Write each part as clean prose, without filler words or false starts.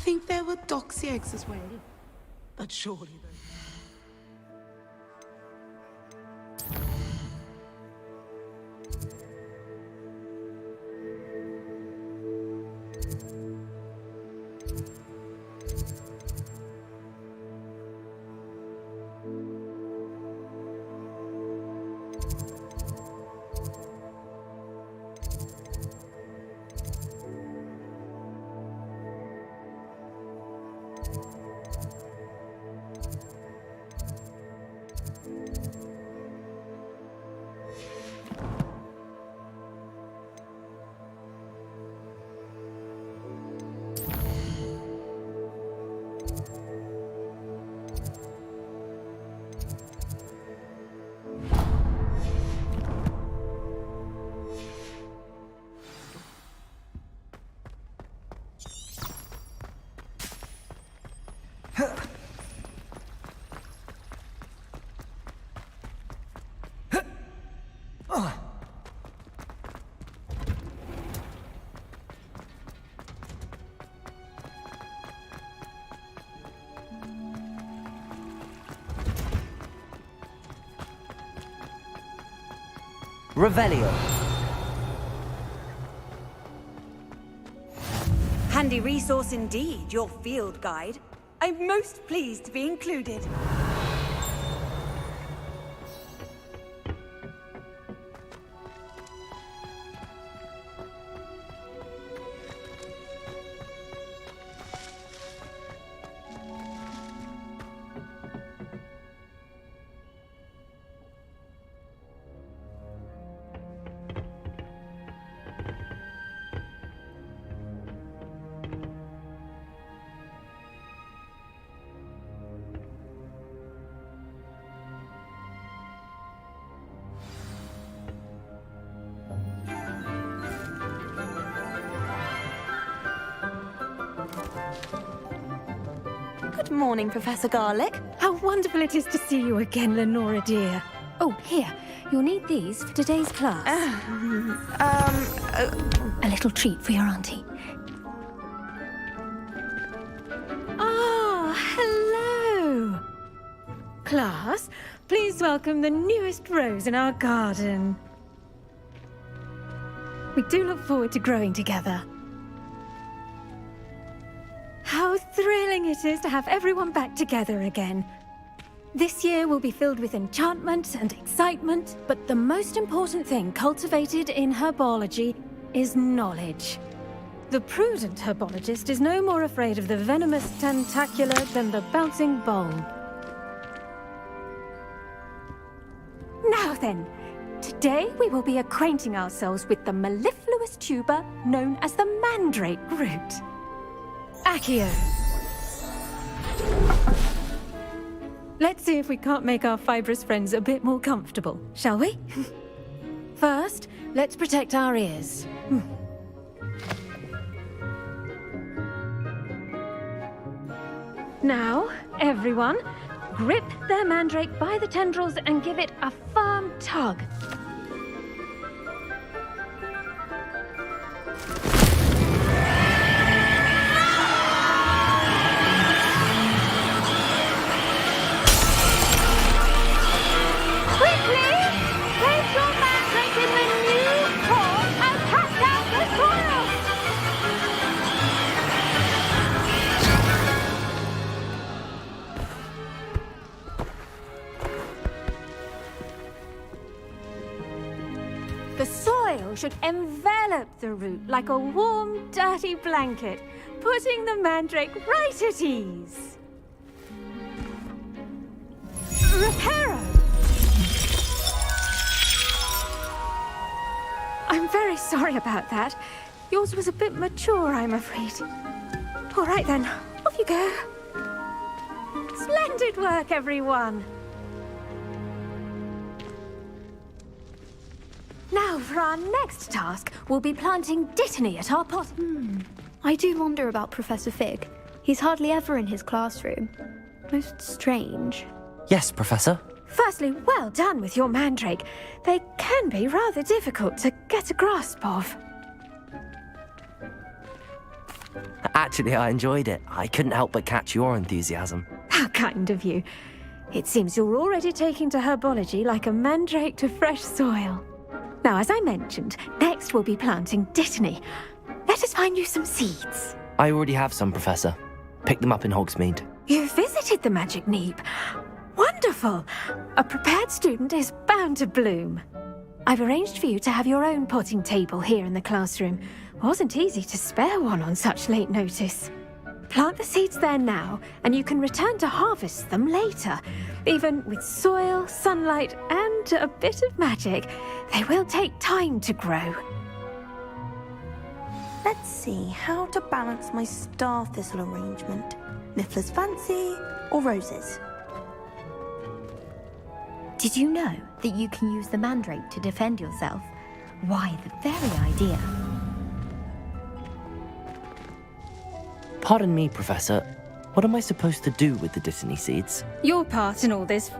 think there were doxy eggs as well. But surely they... Revelio. Handy resource indeed, your field guide. I'm most pleased to be included. Good morning, Professor Garlic. How wonderful it is to see you again, Lenora dear. Oh, here. You'll need these for today's class. A little treat for your auntie. Ah, hello. Class, please welcome the newest rose in our garden. We do look forward to growing together. How thrilling it is to have everyone back together again. This year will be filled with enchantment and excitement, but the most important thing cultivated in herbology is knowledge. The prudent herbologist is no more afraid of the venomous tentacula than the bouncing bulb. Now then, today we will be acquainting ourselves with the mellifluous tuber known as the mandrake root. Accio. Let's see if we can't make our fibrous friends a bit more comfortable, shall we? First, let's protect our ears. Now, everyone, grip their mandrake by the tendrils and give it a firm tug. The soil should envelop the root like a warm, dirty blanket, putting the mandrake right at ease. Reparo! I'm very sorry about that. Yours was a bit mature, I'm afraid. All right then, off you go. Splendid work, everyone. Now, for our next task, we'll be planting dittany at our pot. I do wonder about Professor Fig. He's hardly ever in his classroom. Most strange. Yes, Professor. Firstly, well done with your mandrake. They can be rather difficult to get a grasp of. Actually, I enjoyed it. I couldn't help but catch your enthusiasm. How kind of you. It seems you're already taking to herbology like a mandrake to fresh soil. Now, as I mentioned, next we'll be planting dittany. Let us find you some seeds. I already have some, Professor. Pick them up in Hogsmeade. You visited the Magic Neep. Wonderful! A prepared student is bound to bloom. I've arranged for you to have your own potting table here in the classroom. Wasn't easy to spare one on such late notice. Plant the seeds there now, and you can return to harvest them later. Even with soil, sunlight, and a bit of magic, they will take time to grow. Let's see how to balance my star thistle arrangement. Niffler's fancy or roses? Did you know that you can use the mandrake to defend yourself? Why, the very idea. Pardon me, Professor. What am I supposed to do with the dittany seeds? Your part in all this.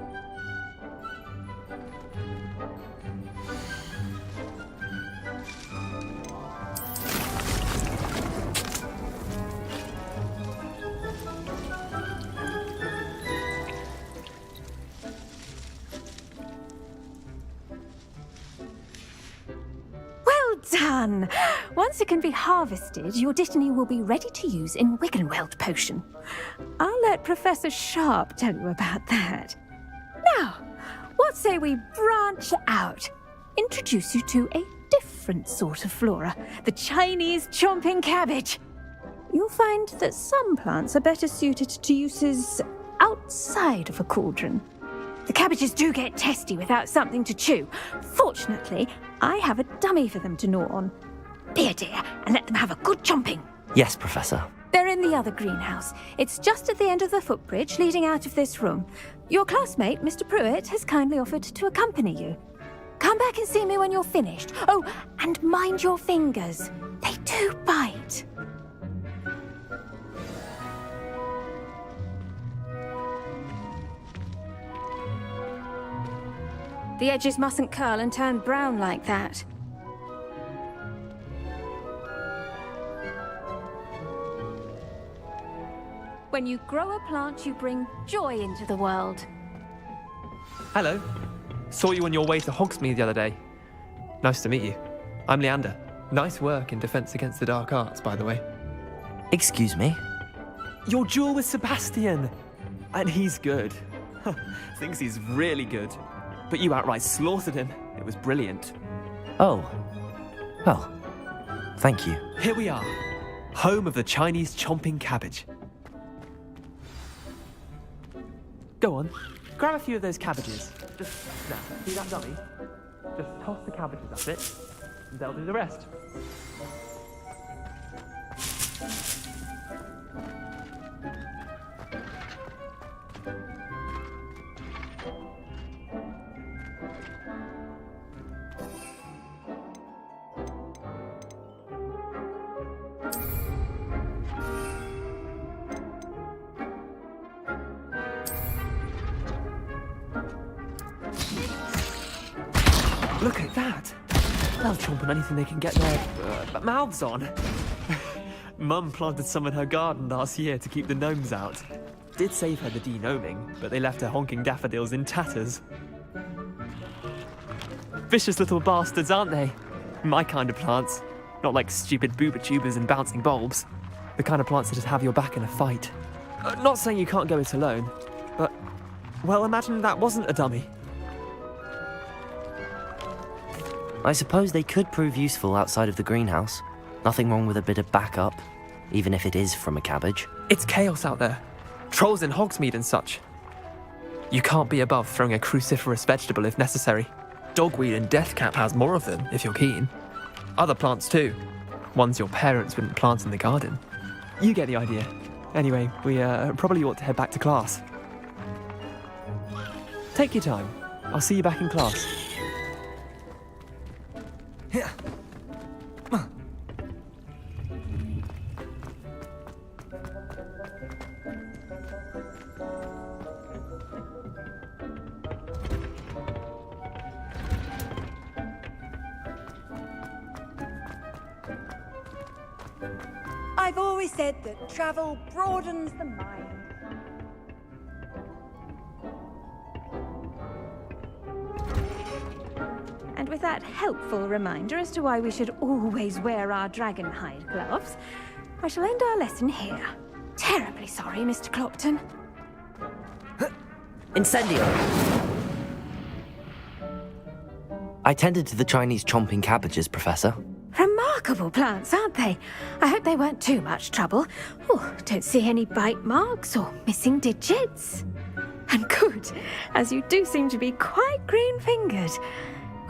Done! Once it can be harvested, your dittany will be ready to use in Wiggenweld potion. I'll let Professor Sharp tell you about that. Now, what say we branch out? Introduce you to a different sort of flora, the Chinese chomping cabbage. You'll find that some plants are better suited to uses outside of a cauldron. The cabbages do get testy without something to chew. Fortunately, I have a dummy for them to gnaw on. Be a dear and let them have a good chomping. Yes, Professor. They're in the other greenhouse. It's just at the end of the footbridge leading out of this room. Your classmate, Mr. Pruitt, has kindly offered to accompany you. Come back and see me when you're finished. Oh, and mind your fingers. They do bite. The edges mustn't curl and turn brown like that. When you grow a plant, you bring joy into the world. Hello. Saw you on your way to Hogsmeade the other day. Nice to meet you. I'm Leander. Nice work in Defense Against the Dark Arts, by the way. Excuse me? Your duel with Sebastian! And he's good. Thinks he's really good. But you outright slaughtered him. It was brilliant. Oh. Well, thank you. Here we are. Home of the Chinese chomping cabbage. Go on. Grab a few of those cabbages. Just, now, see that dummy? Just toss the cabbages at it, and they'll do the rest. Look at that! They'll chomp on anything they can get their mouths on. Mum planted some in her garden last year to keep the gnomes out. Did save her the de-gnoming, but they left her honking daffodils in tatters. Vicious little bastards, aren't they? My kind of plants. Not like stupid booba tubers and bouncing bulbs. The kind of plants that just have your back in a fight. Not saying you can't go it alone, but, well, imagine that wasn't a dummy. I suppose they could prove useful outside of the greenhouse. Nothing wrong with a bit of backup, even if it is from a cabbage. It's chaos out there. Trolls in Hogsmeade and such. You can't be above throwing a cruciferous vegetable if necessary. Dogweed and deathcap has more of them, if you're keen. Other plants too. Ones your parents wouldn't plant in the garden. You get the idea. Anyway, we probably ought to head back to class. Take your time. I'll see you back in class. I've always said that travel broadens the mind. And with that helpful reminder as to why we should always wear our dragon hide gloves, I shall end our lesson here. Terribly sorry, Mr. Clopton. Incendio! I tended to the Chinese chomping cabbages, Professor. Remarkable plants, aren't they? I hope they weren't too much trouble. Oh, don't see any bite marks or missing digits. And good, as you do seem to be quite green-fingered.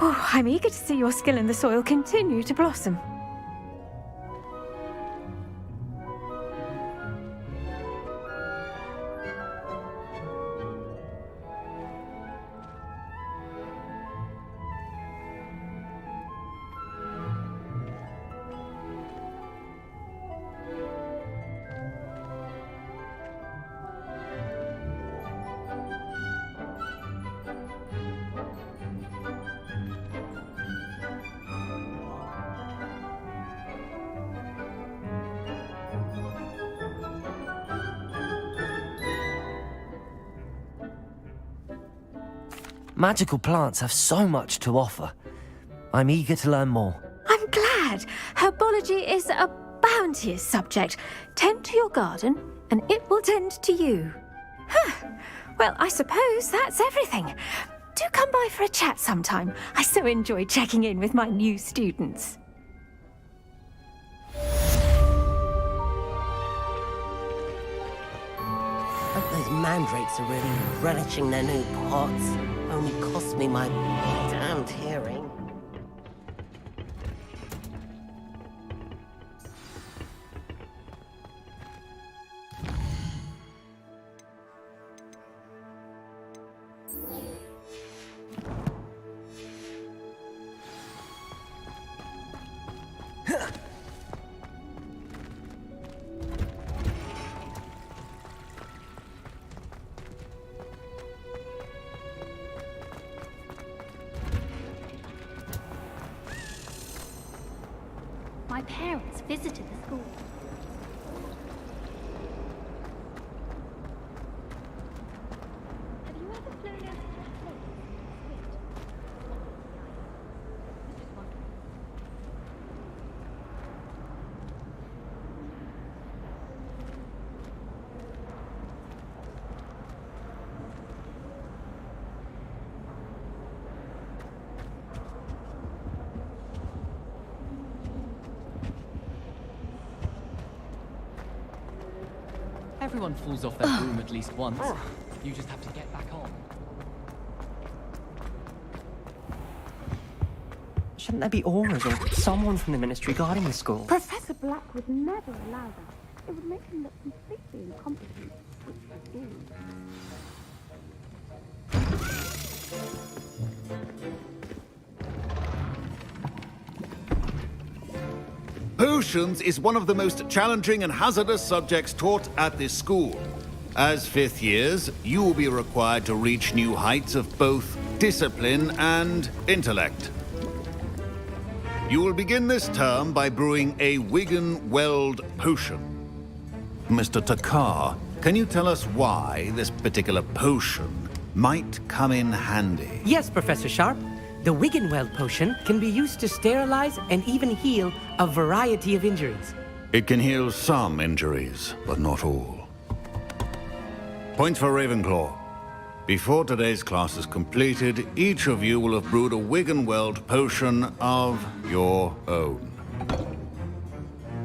Oh, I'm eager to see your skill in the soil continue to blossom. Magical plants have so much to offer. I'm eager to learn more. I'm glad. Herbology is a bounteous subject. Tend to your garden, and it will tend to you. Huh. Well, I suppose that's everything. Do come by for a chat sometime. I so enjoy checking in with my new students. Hope those mandrakes are really relishing their new pots. Only cost me my damned hearing. My parents visited the school. Have you ever flown over to that place? Everyone falls off their broom at least once. You just have to get back on. Shouldn't there be auras or someone from the ministry guarding the school? Professor Black would never allow that. It would make him look completely incompetent, which he is. Potions is one of the most challenging and hazardous subjects taught at this school. As fifth years, you will be required to reach new heights of both discipline and intellect. You will begin this term by brewing a Wigan-Weld potion. Mr. Takar, can you tell us why this particular potion might come in handy? Yes, Professor Sharp. The Wigan-Weld potion can be used to sterilize and even heal a variety of injuries. It can heal some injuries, but not all. Points for Ravenclaw. Before today's class is completed, each of you will have brewed a Wigan-Weld potion of your own.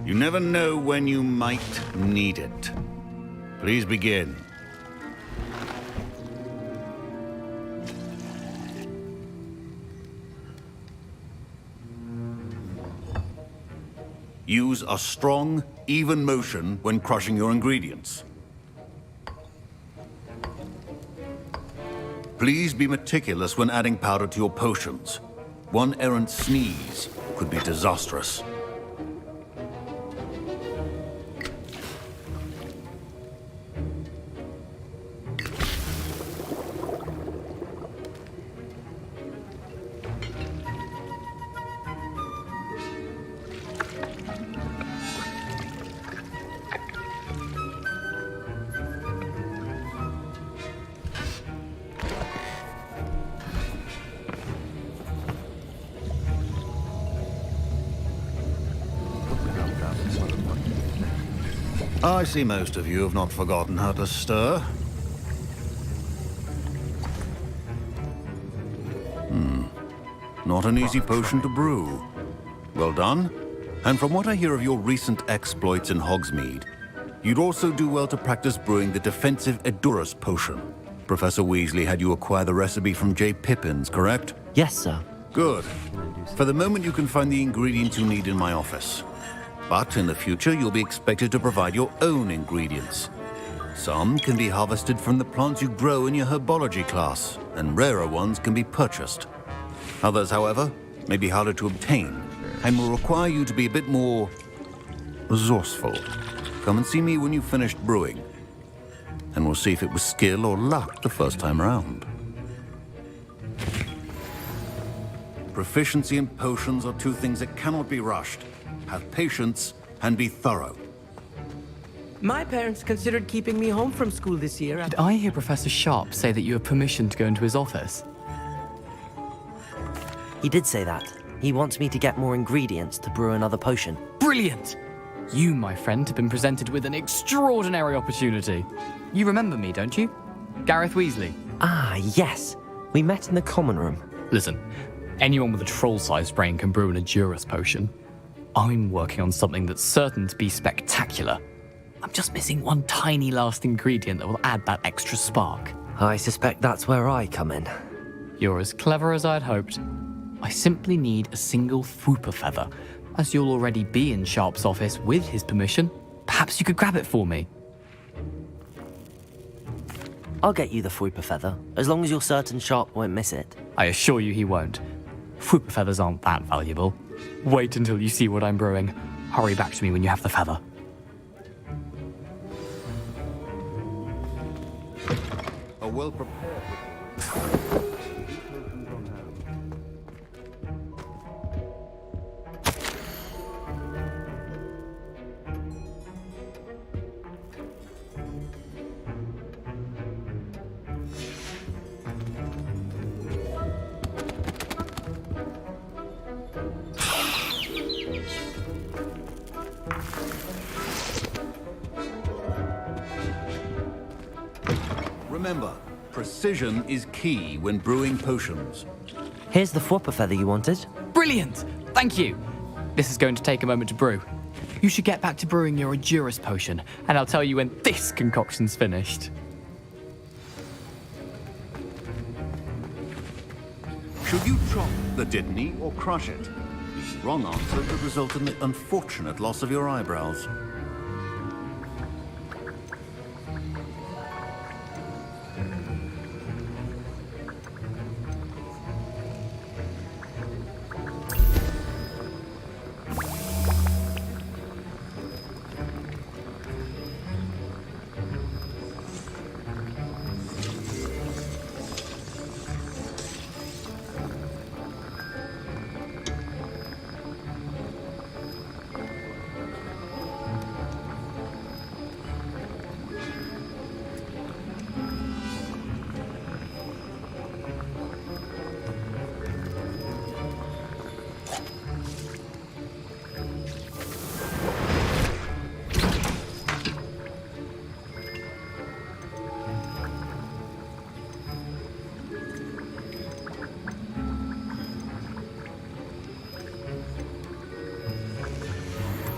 You never know when you might need it. Please begin. Use a strong, even motion when crushing your ingredients. Please be meticulous when adding powder to your potions. One errant sneeze could be disastrous. I see most of you have not forgotten how to stir. Not an easy potion to brew. Well done. And from what I hear of your recent exploits in Hogsmeade, you'd also do well to practice brewing the defensive Edurus potion. Professor Weasley had you acquire the recipe from J. Pippins, correct? Yes, sir. Good. For the moment, you can find the ingredients you need in my office. But in the future, you'll be expected to provide your own ingredients. Some can be harvested from the plants you grow in your herbology class, and rarer ones can be purchased. Others, however, may be harder to obtain, and will require you to be a bit more resourceful. Come and see me when you've finished brewing, and we'll see if it was skill or luck the first time around. Proficiency and potions are two things that cannot be rushed. Have patience and be thorough. My parents considered keeping me home from school this year. Did I hear Professor Sharp say that you have permission to go into his office? He did say that. He wants me to get more ingredients to brew another potion. Brilliant! You, my friend, have been presented with an extraordinary opportunity. You remember me, don't you? Gareth Weasley. Ah, yes. We met in the common room. Listen, anyone with a troll-sized brain can brew an Edurus potion. I'm working on something that's certain to be spectacular. I'm just missing one tiny last ingredient that will add that extra spark. I suspect that's where I come in. You're as clever as I'd hoped. I simply need a single Fwooper feather. As you'll already be in Sharp's office with his permission, perhaps you could grab it for me. I'll get you the Fwooper feather, as long as you're certain Sharp won't miss it. I assure you he won't. Fwooper feathers aren't that valuable. Wait until you see what I'm brewing. Hurry back to me when you have the feather. A well-prepared... Remember, precision is key when brewing potions. Here's the Fwooper feather you wanted. Brilliant! Thank you! This is going to take a moment to brew. You should get back to brewing your Edurus potion, and I'll tell you when this concoction's finished. Should you chop the Dittany or crush it? The wrong answer could result in the unfortunate loss of your eyebrows.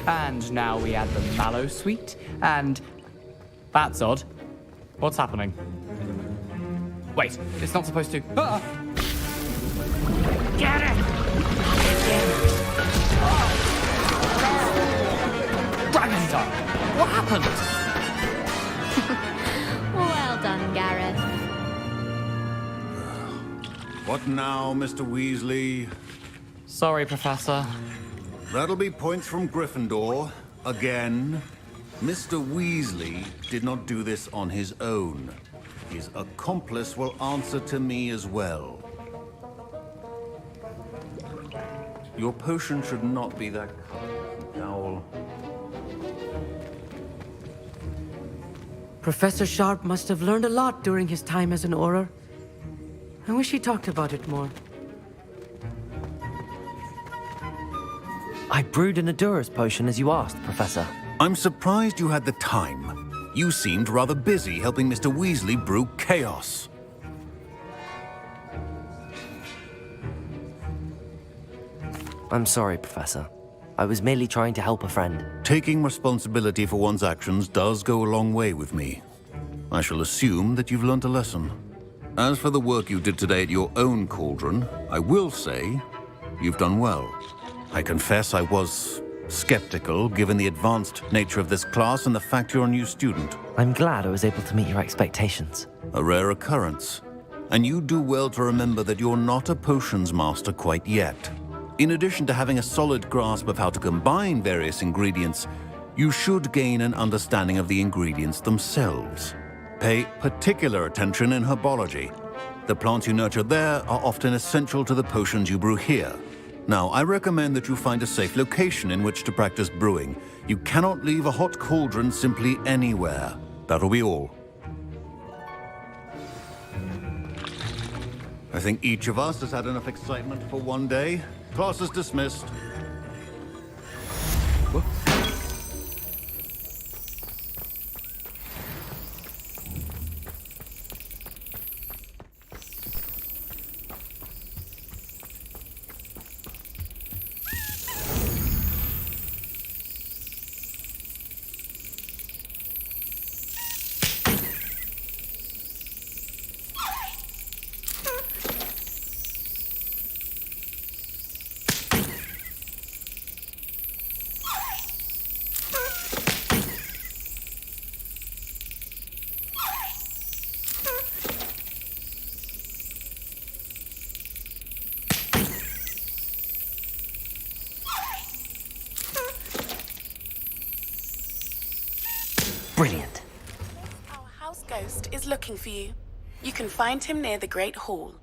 And now we add the mallow sweet, and... That's odd. What's happening? Wait, it's not supposed to... Ah! Get it! Dragon Tongue! What happened? Well done, Gareth. What now, Mr. Weasley? Sorry, Professor. That'll be points from Gryffindor. Again. Mr. Weasley did not do this on his own. His accomplice will answer to me as well. Your potion should not be that foul. Professor Sharp must have learned a lot during his time as an Auror. I wish he talked about it more. I brewed an Adurus potion as you asked, Professor. I'm surprised you had the time. You seemed rather busy helping Mr. Weasley brew chaos. I'm sorry, Professor. I was merely trying to help a friend. Taking responsibility for one's actions does go a long way with me. I shall assume that you've learnt a lesson. As for the work you did today at your own cauldron, I will say you've done well. I confess I was skeptical, given the advanced nature of this class and the fact you're a new student. I'm glad I was able to meet your expectations. A rare occurrence. And you do well to remember that you're not a potions master quite yet. In addition to having a solid grasp of how to combine various ingredients, you should gain an understanding of the ingredients themselves. Pay particular attention in herbology. The plants you nurture there are often essential to the potions you brew here. Now, I recommend that you find a safe location in which to practice brewing. You cannot leave a hot cauldron simply anywhere. That'll be all. I think each of us has had enough excitement for one day. Class is dismissed. Brilliant. Our house ghost is looking for you. You can find him near the Great Hall.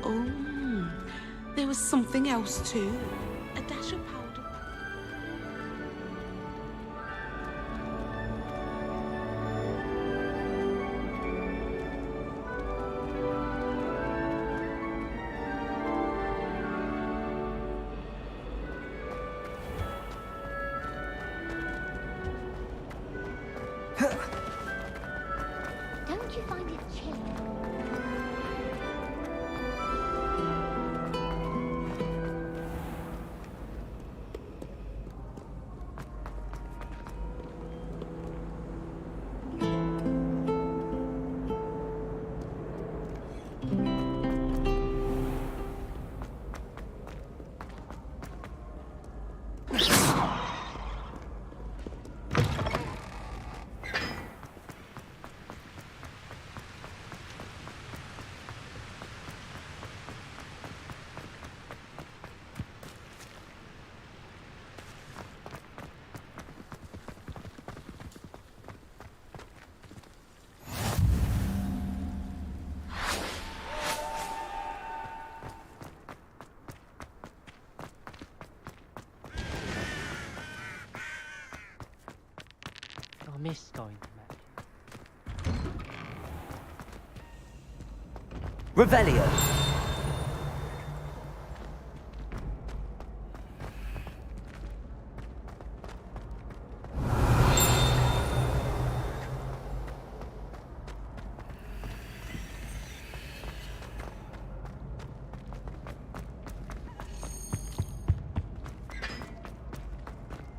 Oh, there was something else too. A dash of powder. Don't you find it chilly? I miss going to match. Revelio.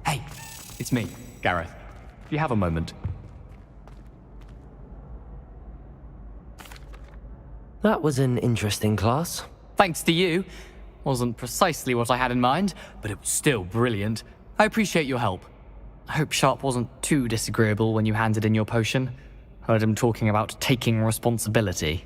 Hey, it's me, Gareth. If you have a moment. That was an interesting class. Thanks to you. Wasn't precisely what I had in mind, but it was still brilliant. I appreciate your help. I hope Sharp wasn't too disagreeable when you handed in your potion. Heard him talking about taking responsibility.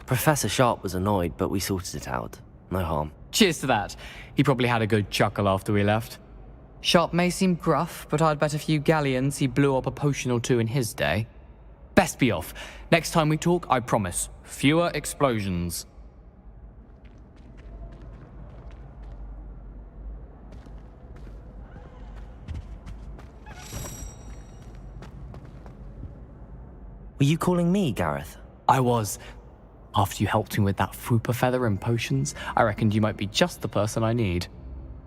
Professor Sharp was annoyed, but we sorted it out. No harm. Cheers to that. He probably had a good chuckle after we left. Sharp may seem gruff, but I'd bet a few galleons he blew up a potion or two in his day. Best be off. Next time we talk, I promise, fewer explosions. Were you calling me, Gareth? I was. After you helped me with that Fupa feather and potions, I reckoned you might be just the person I need.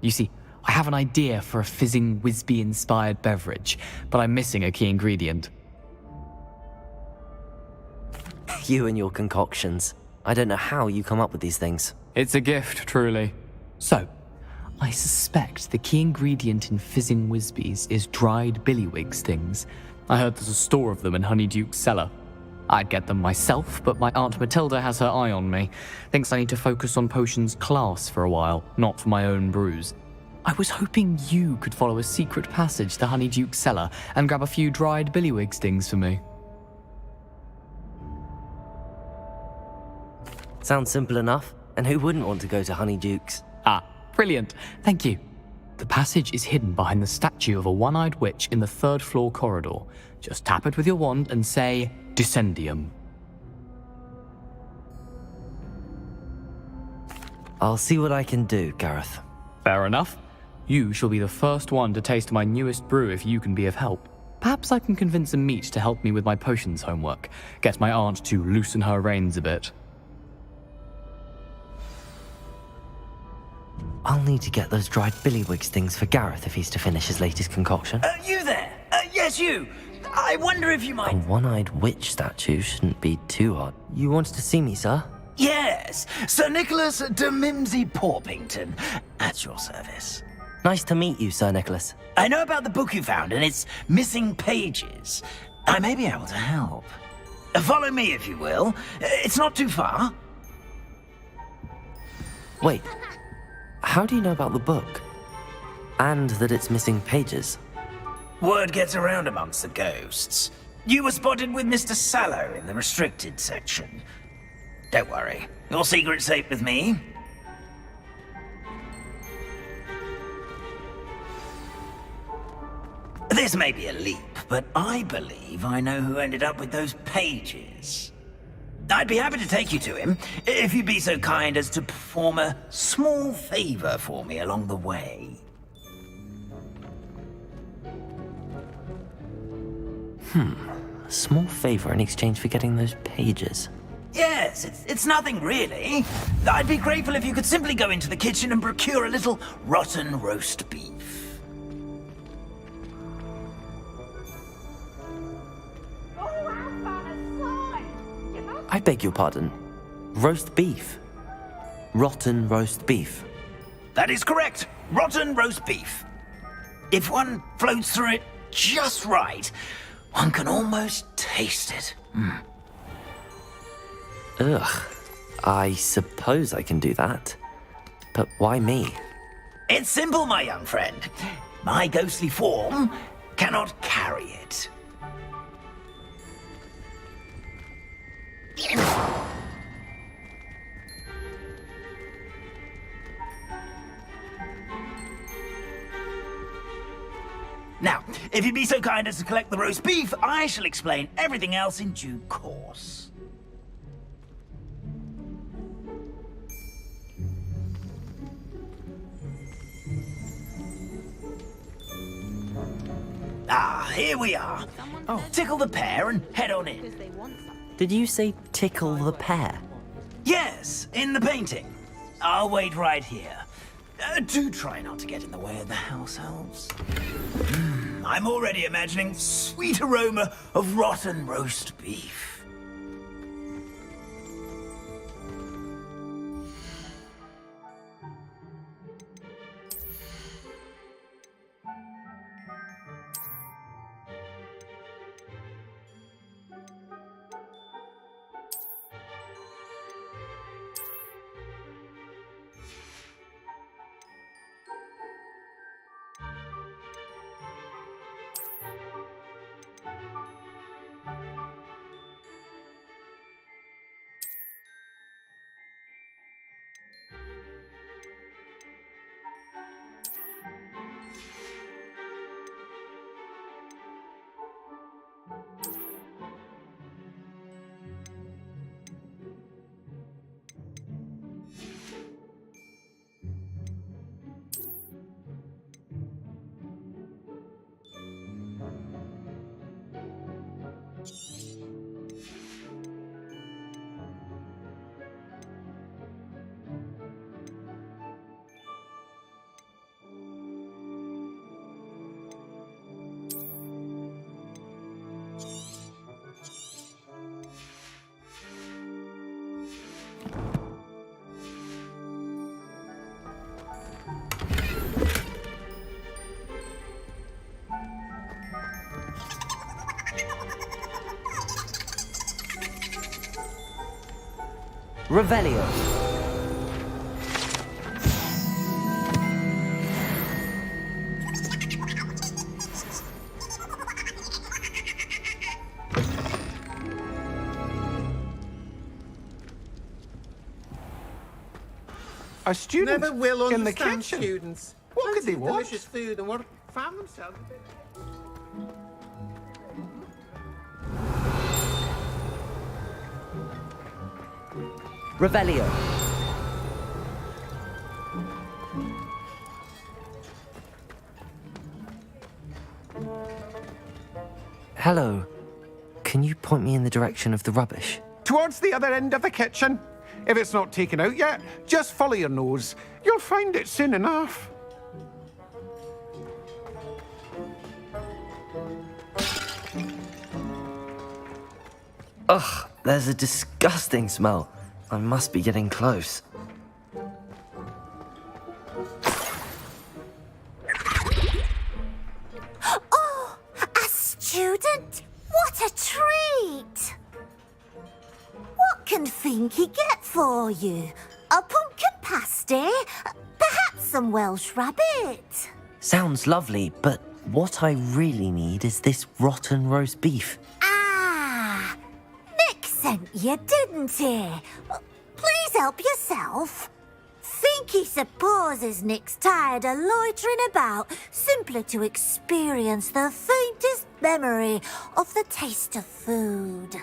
You see, I have an idea for a fizzing Whizbee-inspired beverage, but I'm missing a key ingredient. You and your concoctions. I don't know how you come up with these things. It's a gift, truly. So, I suspect the key ingredient in fizzing Whizbees is dried billywig stings. I heard there's a store of them in Honeyduke's cellar. I'd get them myself, but my Aunt Matilda has her eye on me. Thinks I need to focus on potions class for a while, not for my own brews. I was hoping you could follow a secret passage to Honeyduke's cellar and grab a few dried billywig stings for me. Sounds simple enough. And who wouldn't want to go to Honeyduke's? Ah, brilliant. Thank you. The passage is hidden behind the statue of a one-eyed witch in the third-floor corridor. Just tap it with your wand and say, Descendium. I'll see what I can do, Gareth. Fair enough. You shall be the first one to taste my newest brew if you can be of help. Perhaps I can convince a meat to help me with my potions homework. Get my aunt to loosen her reins a bit. I'll need to get those dried billywig stings for Gareth if he's to finish his latest concoction. You there? Yes, you. I wonder if you A might... one-eyed witch statue shouldn't be too hard. You wanted to see me, sir? Yes, Sir Nicholas de Mimsy Porpington, at your service. Nice to meet you, Sir Nicholas. I know about the book you found and its missing pages. I may be able to help. Follow me, if you will. It's not too far. Wait, how do you know about the book? And that it's missing pages? Word gets around amongst the ghosts. You were spotted with Mr. Sallow in the restricted section. Don't worry, your secret's safe with me. This may be a leap, but I believe I know who ended up with those pages. I'd be happy to take you to him, if you'd be so kind as to perform a small favor for me along the way. A small favor in exchange for getting those pages. Yes, it's nothing really. I'd be grateful if you could simply go into the kitchen and procure a little rotten roast beef. I beg your pardon. Roast beef. Rotten roast beef. That is correct. Rotten roast beef. If one floats through it just right, one can almost taste it. Ugh. I suppose I can do that. But why me? It's simple, my young friend. My ghostly form cannot carry it. Now, if you'd be so kind as to collect the roast beef, I shall explain everything else in due course. Ah, here we are. Tickle the pear and head on in. Did you say tickle the pear? Yes, in the painting. I'll wait right here. Do try not to get in the way of the house elves. I'm already imagining sweet aroma of rotten roast beef. Revelio. A student Never will in the understand kitchen. students. What could they Fancy want? delicious food and want to fan themselves a bit. Revelio. Hello. Can you point me in the direction of the rubbish? Towards the other end of the kitchen. If it's not taken out yet, just follow your nose. You'll find it soon enough. Ugh, there's a disgusting smell. I must be getting close. Oh, a student? What a treat! What can Finky get for you? A pumpkin pasty? Perhaps some Welsh rabbit? Sounds lovely, but what I really need is this rotten roast beef. Ah, Nick sent you, didn't he? Please help yourself. Finky supposes Nick's tired of loitering about simply to experience the faintest memory of the taste of food.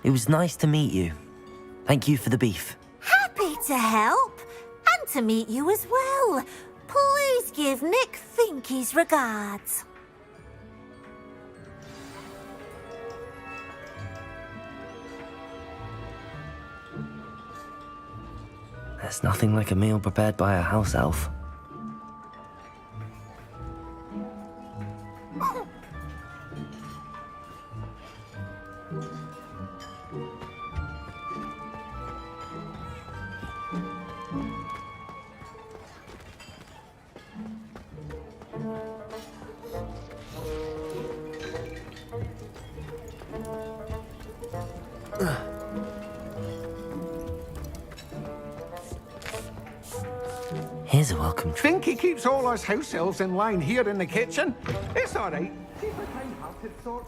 It was nice to meet you. Thank you for the beef. Happy to help, and to meet you as well. Please give Nick Finky's regards. There's nothing like a meal prepared by a house elf. Here's a welcome drink. Finky keeps all us house elves in line here in the kitchen. It's all right. She's a kind-hearted sort.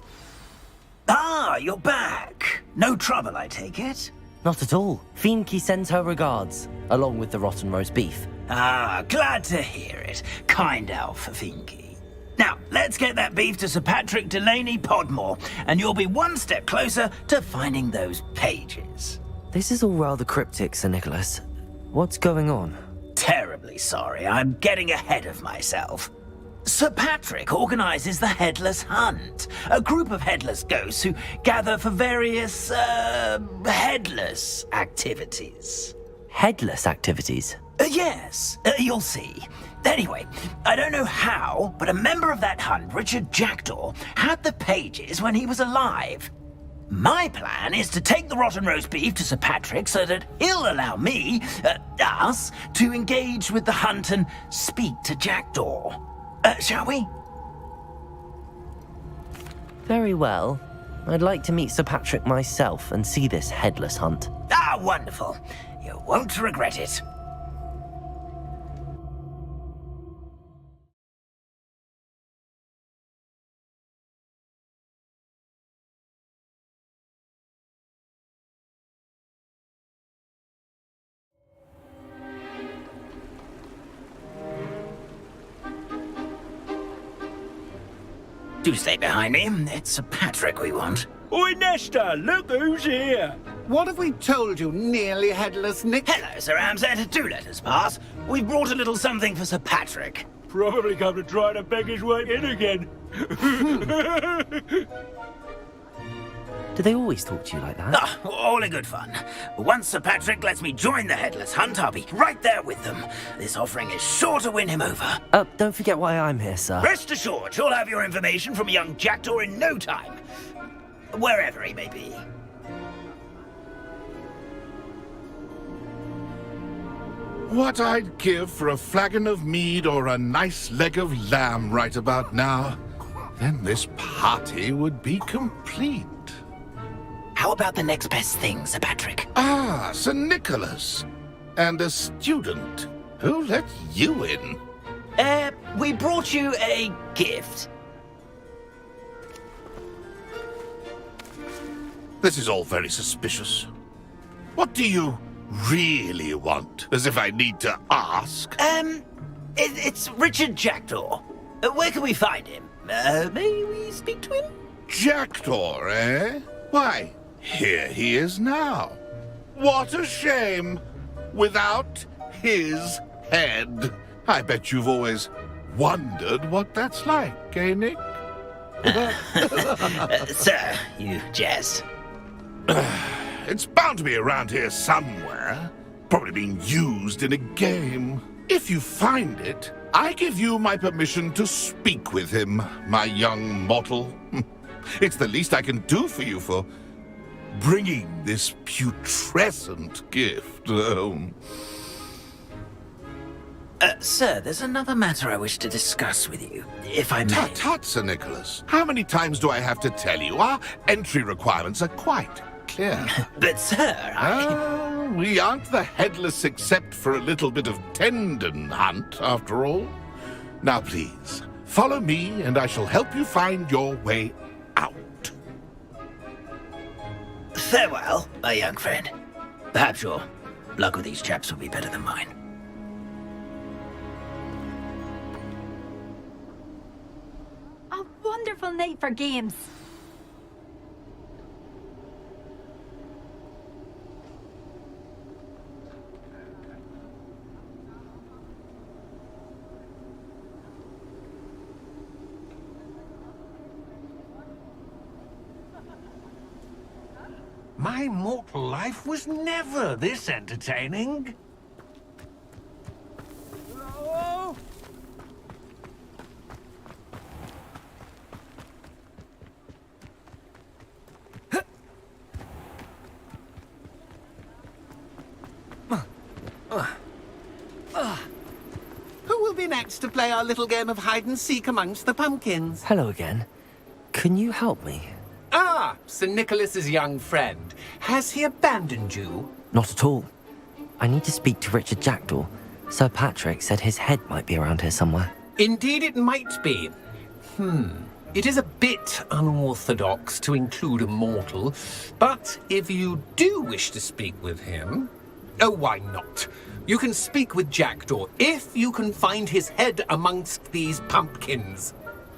Ah, you're back. No trouble, I take it? Not at all. Finky sends her regards, along with the rotten roast beef. Ah, glad to hear it. Kind elf, Finky. Now, let's get that beef to Sir Patrick Delaney Podmore, and you'll be one step closer to finding those pages. This is all rather cryptic, Sir Nicholas. What's going on? Terribly sorry, I'm getting ahead of myself. Sir Patrick organises the Headless Hunt, a group of headless ghosts who gather for various, headless activities. Headless activities? Yes, you'll see. Anyway, I don't know how, but a member of that hunt, Richard Jackdaw, had the pages when he was alive. My plan is to take the rotten roast beef to Sir Patrick so that he'll allow me, us, to engage with the hunt and speak to Jackdaw. Shall we? Very well. I'd like to meet Sir Patrick myself and see this headless hunt. Ah, wonderful. You won't regret it. Do stay behind me. It's Sir Patrick we want. Oi, Nesta, look who's here. What have we told you, nearly headless Nick? Hello, Sir Ramsay. Do let us pass. We've brought a little something for Sir Patrick. Probably come to try to beg his way in again. Do they always talk to you like that? Ah, all in good fun. Once Sir Patrick lets me join the headless hunt, I'll be right there with them. This offering is sure to win him over. Don't forget why I'm here, sir. Rest assured, you'll have your information from a young Jackdaw in no time. Wherever he may be. What I'd give for a flagon of mead or a nice leg of lamb right about now. Then this party would be complete. How about the next best thing, Sir Patrick? Ah, Sir Nicholas. And a student. Who let you in? We brought you a gift. This is all very suspicious. What do you really want? As if I need to ask. It's Richard Jackdaw. Where can we find him? May we speak to him? Jackdaw, eh? Why, here he is now. What a shame. Without his head. I bet you've always wondered what that's like, eh, Nick? Sir, you jest. It's bound to be around here somewhere. Probably being used in a game. If you find it, I give you my permission to speak with him, my young mortal. It's the least I can do for you for bringing this putrescent gift home. Sir, there's another matter I wish to discuss with you, if I may. Tut, tut, Sir Nicholas. How many times do I have to tell you? Our entry requirements are quite clear. But, sir, we aren't the headless except for a little bit of tendon hunt, after all. Now, please, follow me, and I shall help you find your way out. Farewell, my young friend. Perhaps your luck with these chaps will be better than mine. A wonderful night for games. My mortal life was never this entertaining. Who will be next to play our little game of hide and seek amongst the pumpkins? Hello again. Can you help me? Ah, Sir Nicholas's young friend. Has he abandoned you? Not at all. I need to speak to Richard Jackdaw. Sir Patrick said his head might be around here somewhere. Indeed it might be. It is a bit unorthodox to include a mortal, but if you do wish to speak with him, oh, why not? You can speak with Jackdaw if you can find his head amongst these pumpkins.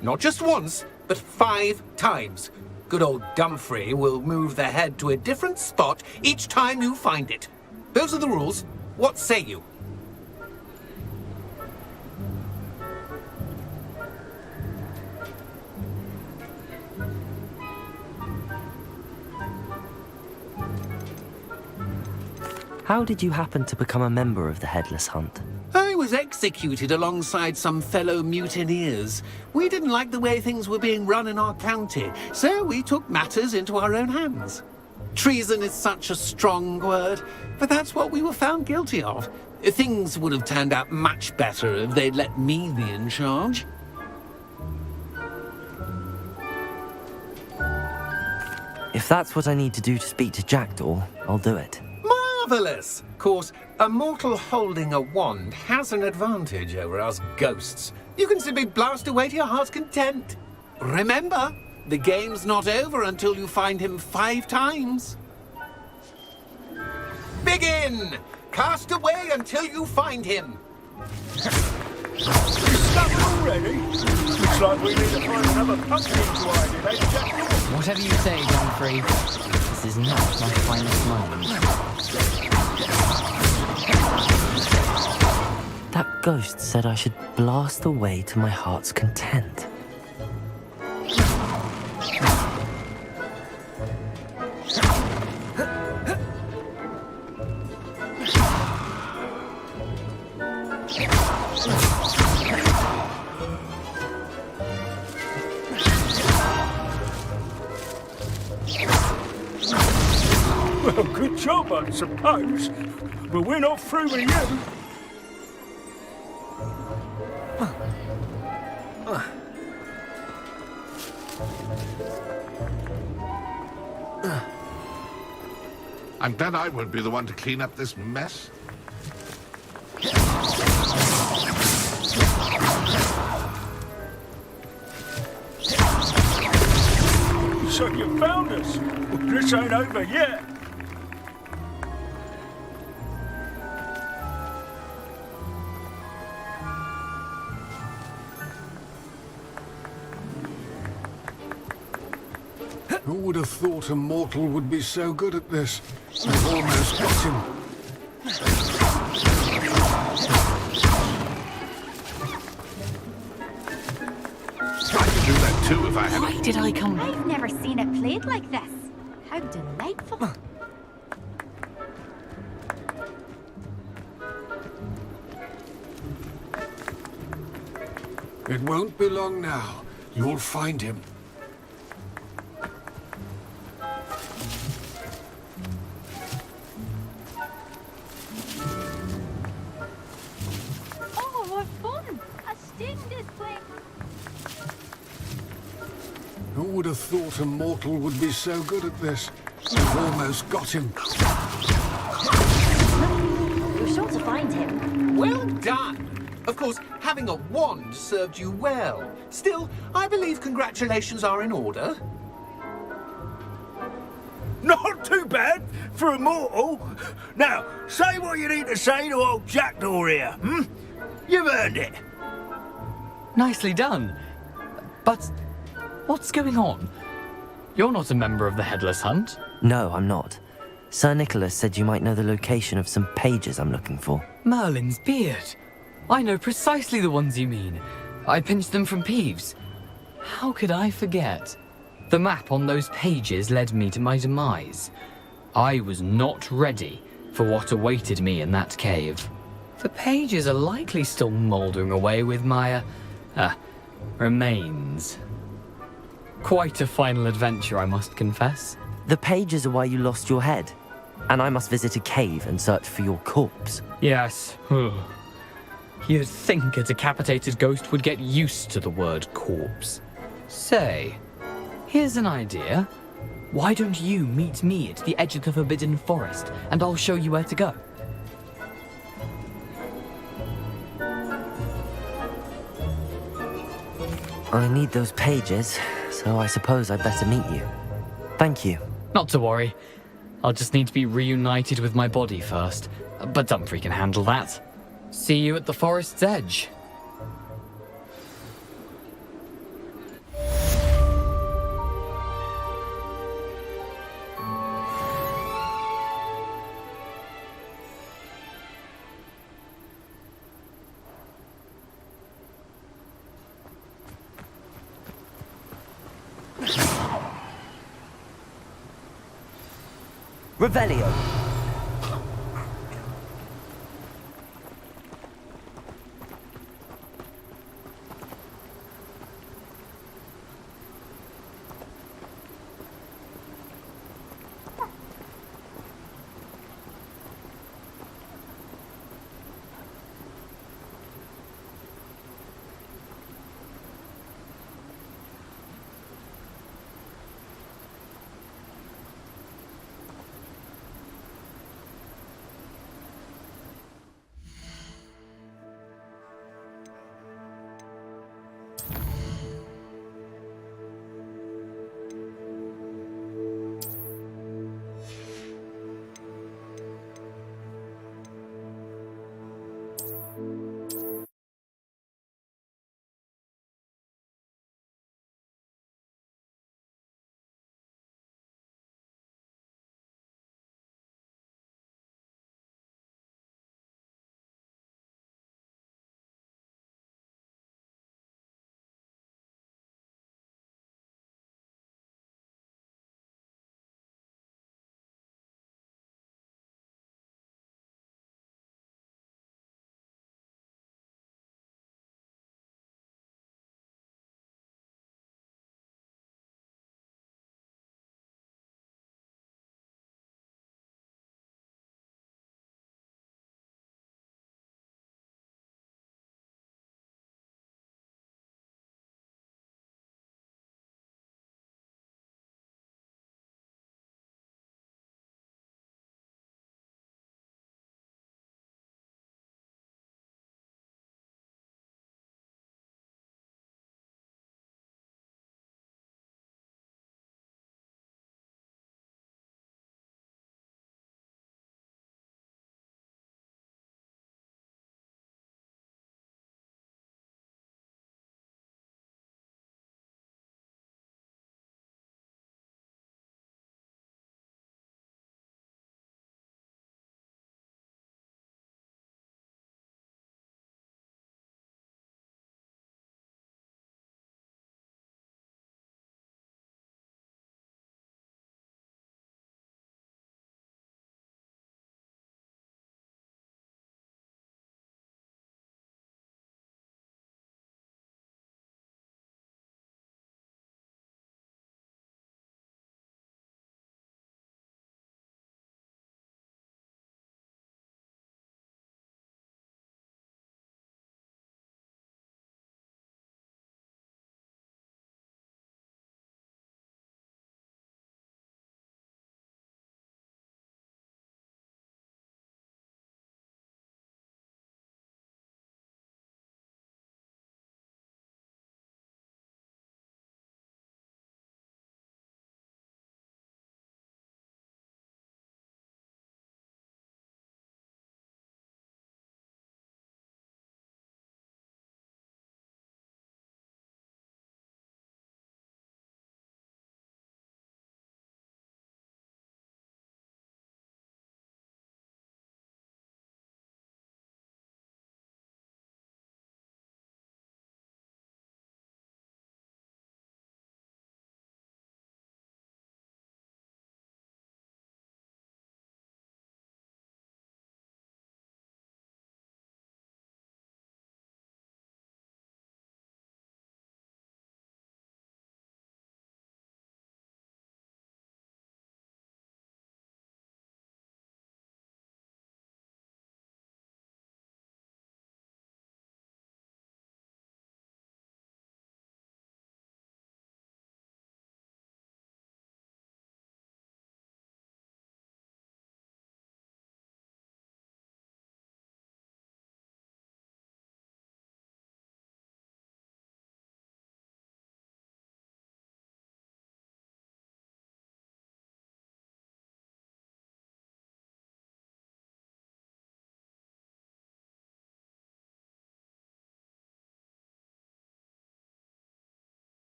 Not just once, but 5 times. Good old Dumfrey will move the head to a different spot each time you find it. Those are the rules. What say you? How did you happen to become a member of the Headless Hunt? I was executed alongside some fellow mutineers. We didn't like the way things were being run in our county, so we took matters into our own hands. Treason is such a strong word, but that's what we were found guilty of. Things would have turned out much better if they'd let me be in charge. If that's what I need to do to speak to Jackdaw, I'll do it. Marvellous! Of course, a mortal holding a wand has an advantage over us ghosts. You can simply blast away to your heart's content. Remember, the game's not over until you find him 5 times. Begin! Cast away until you find him. Stuck already? Looks like we need to find another pumpkin to hide in, eh, Jackdaw? Whatever you say, Godfrey. This is not my finest moment. That ghost said I should blast away to my heart's content. Well, good job, I suppose. But we're not through with you. I'm glad I won't be the one to clean up this mess. So you found us. This ain't over yet. Who would have thought a mortal would be so good at this? I've almost got him. I could do that too if I had. Why did I come? I've never seen it played like this. How delightful. It won't be long now. You'll find him. Oh, what fun! A sting this place. Who would have thought a mortal would be so good at this? I've almost got him. You're sure to find him. Well done! Of course, having a wand served you well. Still, I believe congratulations are in order. Not too bad for a mortal. Now, say what you need to say to old Jackdaw here, hmm? You've earned it. Nicely done. But what's going on? You're not a member of the Headless Hunt. No, I'm not. Sir Nicholas said you might know the location of some pages I'm looking for. Merlin's beard. I know precisely the ones you mean. I pinched them from Peeves. How could I forget? The map on those pages led me to my demise. I was not ready for what awaited me in that cave. The pages are likely still mouldering away with my, remains. Quite a final adventure, I must confess. The pages are why you lost your head, and I must visit a cave and search for your corpse. Yes. You'd think a decapitated ghost would get used to the word corpse. Say, here's an idea. Why don't you meet me at the edge of the Forbidden Forest, and I'll show you where to go? I need those pages, so I suppose I'd better meet you. Thank you. Not to worry. I'll just need to be reunited with my body first. But Dumfries can handle that. See you at the forest's edge. Revelio.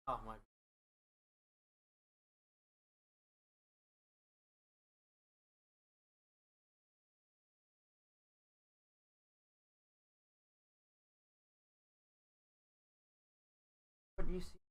Oh my. What do you see?